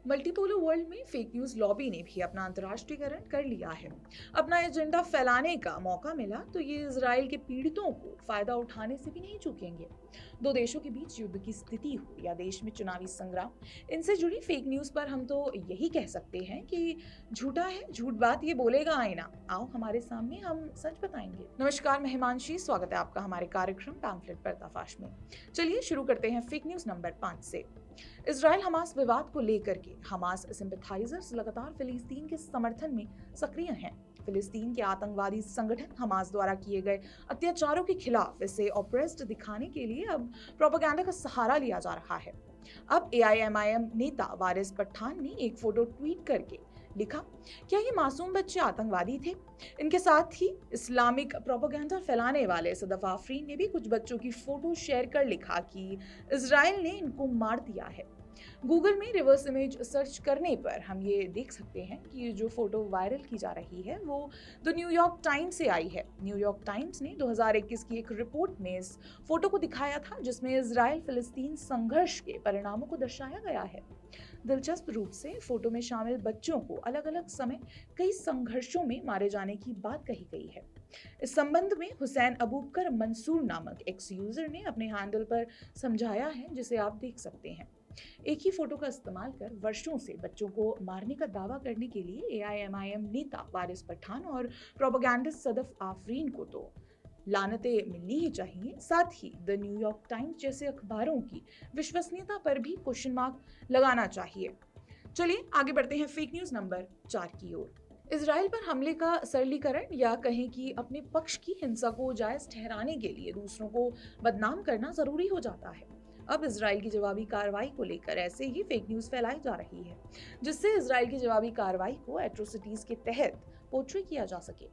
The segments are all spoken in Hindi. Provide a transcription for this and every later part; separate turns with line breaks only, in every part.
मल्टीपोलर वर्ल्ड में फेक न्यूज लॉबी ने भी अपना अंतर्राष्ट्रीयकरण कर लिया है। अपना एजेंडा फैलाने का मौका मिला तो ये इजराइल के पीड़ितों को फायदा उठाने से भी नहीं चूकेंगे। दो देशों के बीच युद्ध की स्थिति हो या देश में चुनावी संग्राम, इनसे जुड़ी फेक न्यूज पर हम तो यही कह सकते हैं कि झूठा है, झूठ बात ये बोलेगा आईना। आओ हमारे सामने हम सच बताएंगे। नमस्कार, मैं हिमांशी, स्वागत है आपका हमारे कार्यक्रम पैम्फलेट पर्दाफाश में। चलिए शुरू करते हैं फेक न्यूज नंबर 5 से। इजराइल हमास विवाद को लेकर के हमास सिंपैथाइजर्स लगातार फिलिस्तीन के समर्थन में सक्रिय हैं। फिलिस्तीन के आतंकवादी संगठन हमास द्वारा किए गए अत्याचारों के खिलाफ इसे ऑप्रेस्ड दिखाने के लिए अब प्रोपेगेंडा का सहारा लिया जा रहा है। अब एआईएमआईएम नेता वारिस पठान ने एक फोटो ट्वीट करके लिखा, क्या ये मासूम बच्चे आतंकवादी थे? इनके साथ ही इस्लामिक प्रोपेगेंडा फैलाने वाले सदफ आफरीन ने भी कुछ बच्चों की फोटो शेयर कर लिखा कि इजराइल ने इनको मार दिया है। गूगल में रिवर्स इमेज सर्च करने पर हम ये देख सकते हैं कि ये जो फोटो वायरल की जा रही है वो द न्यूयॉर्क टाइम्स से आई है। न्यूयॉर्क टाइम्स ने 2021 की एक रिपोर्ट में इस फोटो को दिखाया था जिसमें इजराइल फिलिस्तीन संघर्ष के परिणामों को दर्शाया गया है। दिलचस्प रूप से फोटो में शामिल बच्चों को अलग अलग समय कई संघर्षों में मारे जाने की बात कही गई है। इस संबंध में हुसैन अबूबकर मंसूर नामक एक्स यूजर ने अपने हैंडल पर समझाया है, जिसे आप देख सकते हैं। एक ही फोटो का इस्तेमाल कर वर्षों से बच्चों को मारने का दावा करने के लिए एआईएमआईएम नेता वारिस पठान और प्रोपेगेंडिस्ट सदफ आफरीन को तो लानतें मिलनी ही चाहिए। साथ ही द न्यूयॉर्क टाइम्स जैसे अखबारों की विश्वसनीयता पर भी क्वेश्चन मार्क लगाना चाहिए। चलिए आगे बढ़ते हैं फेक न्यूज नंबर 4 की ओर। इजराइल पर हमले का सरलीकरण या कहें कि अपने पक्ष की हिंसा को जायज ठहराने के लिए दूसरों को बदनाम करना जरूरी हो जाता है। अब इजराइल की जवाबी कार्रवाई को लेकर ऐसे ही फेक न्यूज फैलाई जा रही है जिससे इजराइल की जवाबी कार्रवाई को एट्रोसिटीज के तहत पोर्ट्रे किया जा सके।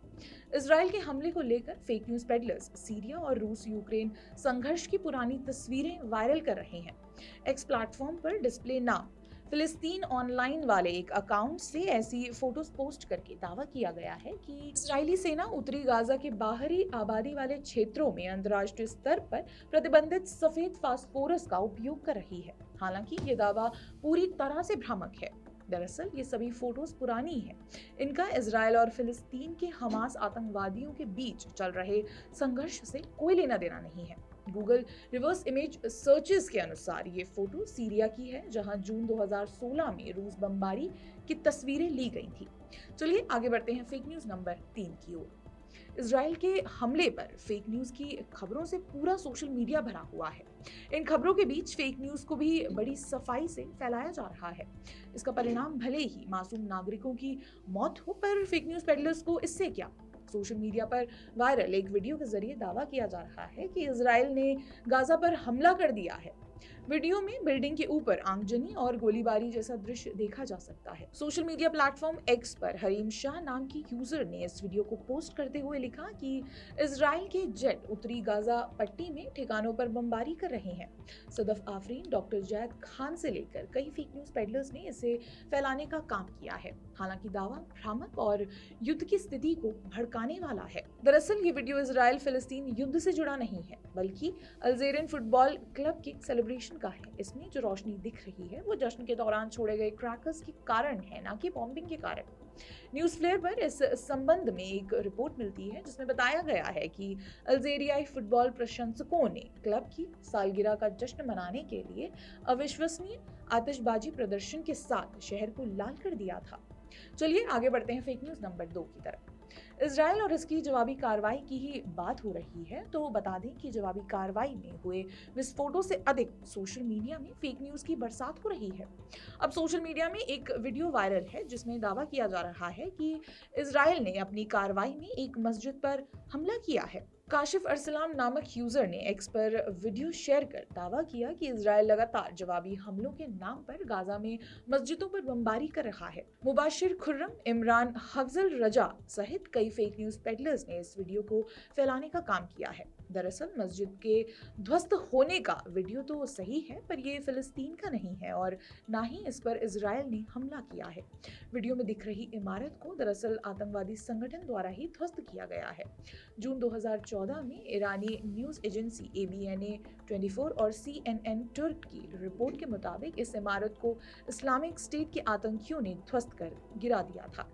इजराइल के हमले को लेकर फेक न्यूज पेडलर्स सीरिया और रूस यूक्रेन संघर्ष की पुरानी तस्वीरें वायरल कर रहे हैं। एक्स प्लेटफॉर्म पर डिस्प्ले नाम फिलिस्तीन ऑनलाइन वाले एक अकाउंट से ऐसी फोटोज पोस्ट करके दावा किया गया है कि इजरायली सेना उत्तरी गाजा के बाहरी आबादी वाले क्षेत्रों में अंतर्राष्ट्रीय स्तर पर प्रतिबंधित सफेद फास्फोरस का उपयोग कर रही है। हालांकि ये दावा पूरी तरह से भ्रामक है। दरअसल ये सभी फोटोज पुरानी हैं। इनका इजराइल और फिलिस्तीन के हमास आतंकवादियों के बीच चल रहे संघर्ष से कोई लेना देना नहीं है। गूगल रिवर्स इमेज सर्चेस के अनुसार ये फोटो सीरिया की है, जहां जून 2016 में रूस बमबारी की तस्वीरें ली गई थी। चलिए आगे बढ़ते हैं फेक न्यूज नंबर 3 की ओर। इजराइल के हमले पर फेक न्यूज की खबरों से पूरा सोशल मीडिया भरा हुआ है। इन खबरों के बीच फेक न्यूज को भी बड़ी सफाई से फैलाया जा रहा है। इसका परिणाम भले ही मासूम नागरिकों की मौत हो, पर फेक न्यूज पेडलर्स को इससे क्या। सोशल मीडिया पर वायरल एक वीडियो के जरिए दावा किया जा रहा है कि इजराइल ने गाजा पर हमला कर दिया है। वीडियो में बिल्डिंग के ऊपर आगजनी और गोलीबारी जैसा दृश्य देखा जा सकता है। सोशल मीडिया प्लेटफॉर्म एक्स पर हरीम शाह नाम की यूजर ने इस वीडियो को पोस्ट करते हुए लिखा कि इजराइल के जेट उत्तरी गाजा पट्टी में ठिकानों पर बमबारी कर रहे हैं। सदफ आफरीन, डॉक्टर जैद खान से लेकर कई फेक न्यूज पेडलर्स ने इसे फैलाने का काम किया है। हालांकि दावा भ्रामक और युद्ध की स्थिति को भड़काने वाला है। दरअसल ये वीडियो इजराइल फिलिस्तीन युद्ध से जुड़ा नहीं है, बल्कि अल्जेरियन फुटबॉल क्लब के सेलिब्रेशन का है। इसमें जो रोशनी दिख रही है वो जश्न के दौरान छोड़े गए क्रैकर्स के कारण है, ना कि बॉम्बिंग के कारण। न्यूज फ्लेयर पर इस संबंध में एक रिपोर्ट मिलती है जिसमें बताया गया है कि अल्जेरियाई फुटबॉल प्रशंसकों ने क्लब की सालगिरह का जश्न मनाने के लिए अविश्वसनीय आतिशबाजी प्रदर्शन के साथ शहर को लाल कर दिया था। चलिए आगे बढ़ते हैं फेक न्यूज नंबर 2 की तरफ। इजराइल और इसकी जवाबी कार्रवाई की ही बात हो रही है तो बता दें कि जवाबी कार्रवाई में हुए विस्फोटों से अधिक सोशल मीडिया में फेक न्यूज की बरसात हो रही है। अब सोशल मीडिया में एक वीडियो वायरल है जिसमें दावा किया जा रहा है कि इजराइल ने अपनी कार्रवाई में एक मस्जिद पर हमला किया है। काशिफ अरसलाम नामक यूजर ने एक्स पर वीडियो शेयर कर दावा किया कि इजराइल लगातार जवाबी हमलों के नाम पर गाजा में मस्जिदों पर बमबारी कर रहा है। मुबाशिर खुर्रम, इमरान हफ्जल रजा सहित कई फेक न्यूज पेडलर्स ने इस वीडियो को फैलाने का काम किया है। दरअसल मस्जिद के ध्वस्त होने का वीडियो तो सही है, पर ये फिलिस्तीन का नहीं है और ना ही इस पर इजराइल ने हमला किया है। वीडियो में दिख रही इमारत को दरअसल आतंकवादी संगठन द्वारा ही ध्वस्त किया गया है। जून 2014 में ईरानी न्यूज़ एजेंसी ABNA 24 और CNN तुर्क की रिपोर्ट के मुताबिक इस इमारत को इस्लामिक स्टेट के आतंकियों ने ध्वस्त कर गिरा दिया था।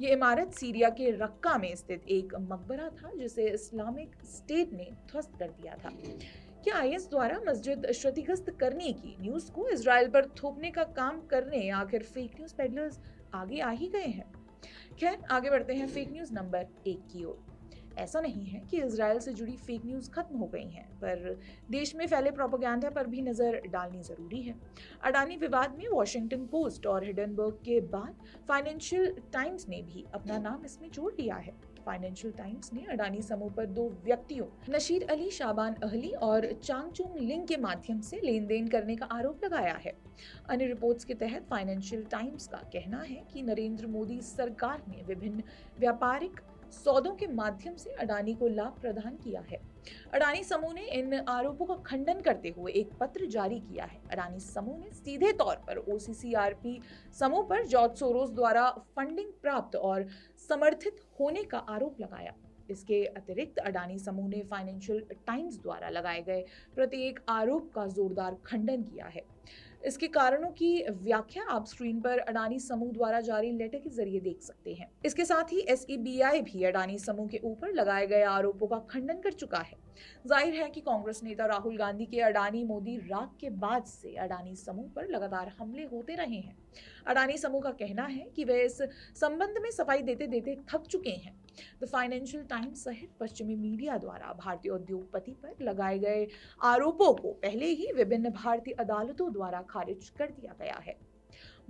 ये इमारत सीरिया के रक्का में स्थित एक मकबरा था जिसे इस्लामिक स्टेट ने ध्वस्त कर दिया था। क्या IS द्वारा मस्जिद क्षतिग्रस्त करने की न्यूज़ को इजराइल पर थोपने का काम करने आखिर फेक न्यूज़ पेडलर्स आगे आ ही गए हैं? खैर, आगे बढ़ते हैं फेक न्यूज़ नंबर 1 की ओर। ऐसा नहीं है कि इजराइल से जुड़ी फेक न्यूज़ खत्म हो गई हैं, पर देश में फैले प्रोपेगेंडा पर भी नज़र डालनी ज़रूरी है। अडानी विवाद में वॉशिंगटन पोस्ट और हिडनबर्ग के बाद फाइनेंशियल टाइम्स ने भी अपना नाम इसमें जोड़ लिया है। फाइनेंशियल टाइम्स ने अडानी समूह पर 2 व्यक्तियों नशीर अली शाबान अहली और चांगचुंग लिंग के माध्यम से लेन देन करने का आरोप लगाया है। अन्य रिपोर्ट्स के तहत फाइनेंशियल टाइम्स का कहना है कि नरेंद्र मोदी सरकार ने विभिन्न व्यापारिक सौदों के माध्यम से अडानी को लाभ प्रदान किया है। अडानी समूह ने इन आरोपों का खंडन करते हुए एक पत्र जारी किया है। अडानी समूह ने सीधे तौर पर OCCRP समूह पर जॉर्ज सोरोस द्वारा फंडिंग प्राप्त और समर्थित होने का आरोप लगाया। इसके अतिरिक्त अडानी समूह ने फाइनेंशियल टाइम्स द्वारा लगाए गए प्रत्येक आरोप का जोरदार खंडन किया है। इसके कारणों की व्याख्या आप स्क्रीन पर अडानी समूह द्वारा जारी लेटर के जरिए देख सकते हैं। इसके साथ ही SEBI भी अडानी समूह के ऊपर लगाए गए आरोपों का खंडन कर चुका है। जाहिर है कि कांग्रेस नेता राहुल गांधी के अडानी मोदी राग के बाद से अडानी समूह पर लगातार हमले होते रहे हैं। अडानी समूह का कहना है कि वे इस संबंध में सफाई देते देते थक चुके हैं। द फाइनेंशियल टाइम्स सहित पश्चिमी मीडिया द्वारा भारतीय उद्योगपति पर लगाए गए आरोपों को पहले ही विभिन्न भारतीय अदालतों द्वारा खारिज कर दिया गया है।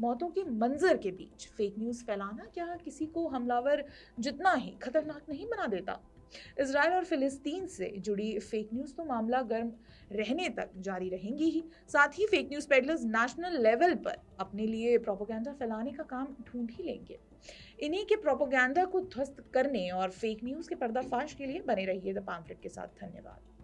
मौतों के मंजर के बीच फेक न्यूज़ फैलाना क्या किसी को हमलावर जितना ही खतरनाक नहीं बना देता? इजराइल और फिलिस्तीन से जुड़ी फेक न्यूज़ तो मामला गर्म रहने तक जारी रहेंगी ही। साथ ही fake news peddlers national level पर अपने लिए प्रोपेगेंडा फैलाने का काम ढूंढ ही लेंगे। इन्हीं के प्रोपेगेंडा को ध्वस्त करने और फेक न्यूज़ के पर्दाफाश के लिए बने रहिए द पैम्फलेट के साथ। धन्यवाद।